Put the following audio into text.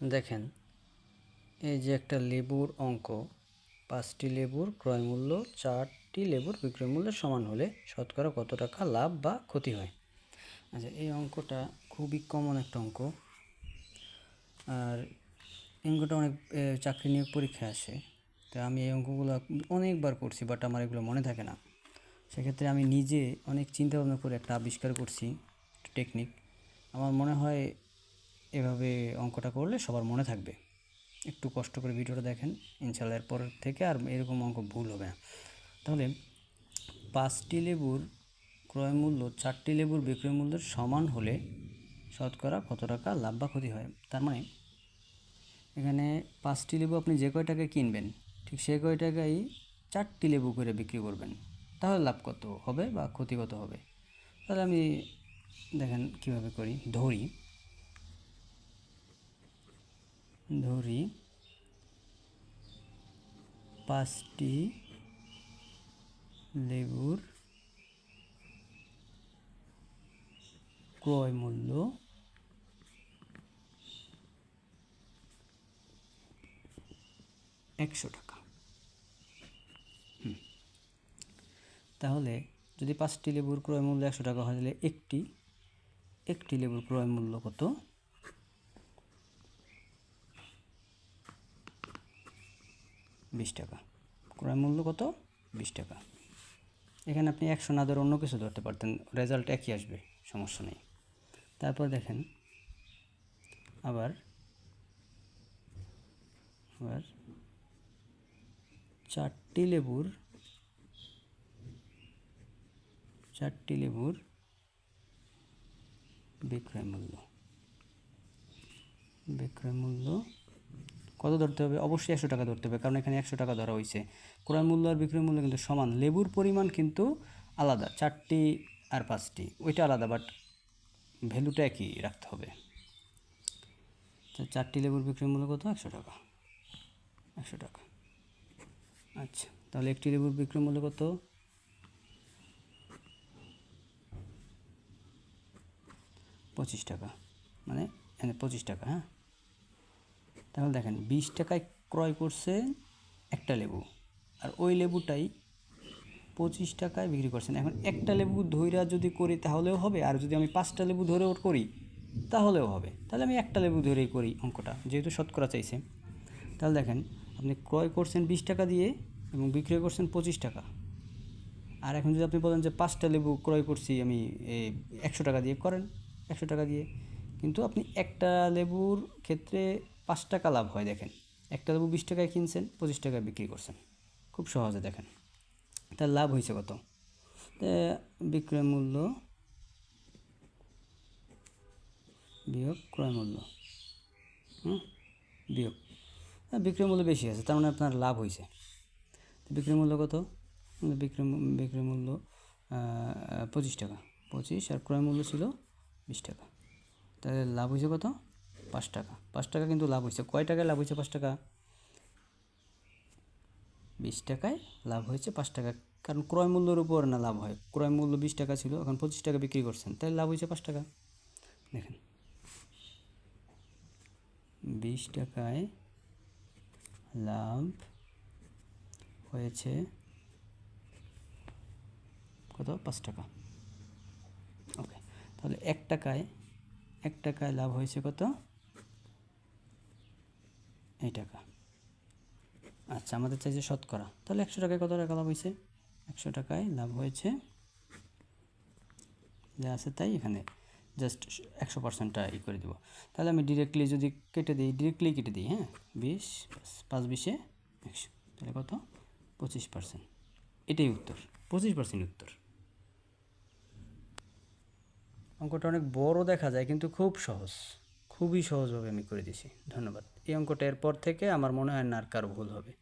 দেখেন, এই যে একটা লেবুর অঙ্ক, 5টি লেবুর ক্রয় মূল্য 4টি লেবুর বিক্রয় মূল্যের সমান হলে শতকরা কত টাকা লাভ বা ক্ষতি হয়। আচ্ছা, এই অঙ্কটা খুবই কমন একটা অঙ্ক, আর এই অঙ্কটা অনেক চাকরি নিয়োগ পরীক্ষায় আসে। তো আমি এই অঙ্কগুলো অনেকবার করছি, বাট আমার এগুলো মনে থাকে না। সেক্ষেত্রে আমি নিজে অনেক চিন্তা ভাবনা করে একটা আবিষ্কার করছি, টেকনিক। আমার মনে হয় এভাবে অঙ্কটা করলে সবার মনে থাকবে। একটু কষ্ট করে ভিডিওটা দেখেন, ইনশাল্লাহ এরপর থেকে আর এরকম অঙ্ক ভুল হবে না। তাহলে 5টি লেবুর ক্রয় মূল্য 4টি লেবুর বিক্রয় মূল্যের সমান হলে শতকরা কত টাকা লাভ বা ক্ষতি হয়। তার মানে এখানে 5টি লেবু আপনি যে কয় টাকায় কিনবেন, ঠিক সেই কয় টাকায় 4টি লেবু করে বিক্রি করবেন, তাহলে লাভ কত হবে বা ক্ষতি কত হবে। তাহলে আমি দেখেন কীভাবে করি। ধরি 5টি লেবুর ক্রয় মূল্য 100 টাকা। তাহলে যদি 5টি লেবুর ক্রয় মূল্য 100 টাকা হয়, তাহলে একটি লেবুর ক্রয় মূল্য কত? 20 টাকা। ক্রয় মূল্য কত? 20 টাকা। এখানে আপনি 100 না ধরে অন্য কিছু ধরতে পারতেন, রেজাল্ট একই আসবে, সমস্যা নেই। তারপর দেখেন আবার 4টি লেবুর বিক্রয় মূল্য কত ধরতে হবে? অবশ্যই 100 টাকা ধরতে হবে, কারণ এখানে 100 টাকা ধরা হয়েছে। ক্রয় মূল্য আর বিক্রয় মূল্য কিন্তু সমান, লেবুর পরিমাণ কিন্তু আলাদা, 4টি আর 5টি ওইটা আলাদা, বাট ভ্যালুটা একই রাখতে হবে। তো 4টি লেবুর বিক্রয় মূল্য কত? 100 টাকা। আচ্ছা, তাহলে একটি লেবুর বিক্রয় মূল্য কত? 25 টাকা, মানে এখানে 25 টাকা। হ্যাঁ, তাহলে দেখেন 20 টাকায় ক্রয় করছে একটা লেবু, আর ওই লেবুটাই 25 টাকায় বিক্রি করছেন। এখন একটা লেবু ধইরা যদি করি তাহলেও হবে, আর যদি আমি 5টা লেবু ধরেও করি তাহলেও হবে। তাহলে আমি একটা লেবু ধরেই করি অঙ্কটা, যেহেতু শতকরা চাইছে। তাহলে দেখেন, আপনি ক্রয় করছেন 20 টাকা দিয়ে এবং বিক্রয় করছেন 25 টাকা। আর এখন যদি আপনি বলেন যে 5টা লেবু ক্রয় করছি আমি 100 টাকা দিয়ে, করেন 100 টাকা দিয়ে, কিন্তু আপনি একটা লেবুর ক্ষেত্রে 5 টাকা লাভ হয়। দেখেন, একটা লেবু 20 টাকায় কিনছেন, 25 টাকায় বিক্রি করছেন, খুব সহজে দেখেন। তার লাভ হয়েছে কত? বিক্রয় মূল্য বিয়োগ ক্রয় মূল্য, বিয়োগ বিক্রয় মূল্য বেশি আছে, তার মানে আপনার লাভ হয়েছে। বিক্রয় মূল্য কত? বিক্রয় মূল্য 25 টাকা, 25, আর ক্রয় মূল্য ছিল 20 টাকা। তাহলে লাভ হয়েছে কত? 5 টাকা। 5 টাকা কিন্তু লাভ হয়েছে। কয় টাকায় লাভ হয়েছে? 5 টাকা। 20 টাকায় লাভ হয়েছে 5 টাকা, কারণ ক্রয় মূল্যের উপর না লাভ হয়। ক্রয় মূল্য 20 টাকা ছিল, এখন 25 টাকা বিক্রি করছেন, তাই লাভ হয়েছে 5 টাকা। দেখেন, 20 টাকায় লাভ হয়েছে কত? 5 টাকা। ওকে, তাহলে 1 টাকায় লাভ হয়েছে কত? এই টাকা। আচ্ছা, আমাদের চাইছে শতকরা, তাহলে 100 টাকায় কত টাকা লাভ হয়েছে? 100 টাকায় লাভ হয়েছে, যা আছে তাই এখানে জাস্ট 100%টা করে দেবো। তাহলে আমি ডিরেক্টলি যদি কেটে দিই, হ্যাঁ, 20 5 20 100, তাহলে কত? 25%। এটাই উত্তর, 25% উত্তর। অঙ্কটা অনেক বড় দেখা যায়, কিন্তু খুব সহজ, খুবই সহজভাবে আমি করে দিয়েছি। ধন্যবাদ। এই অঙ্কটা এরপর থেকে আমার মনে হয় না আর কারো ভুল হবে।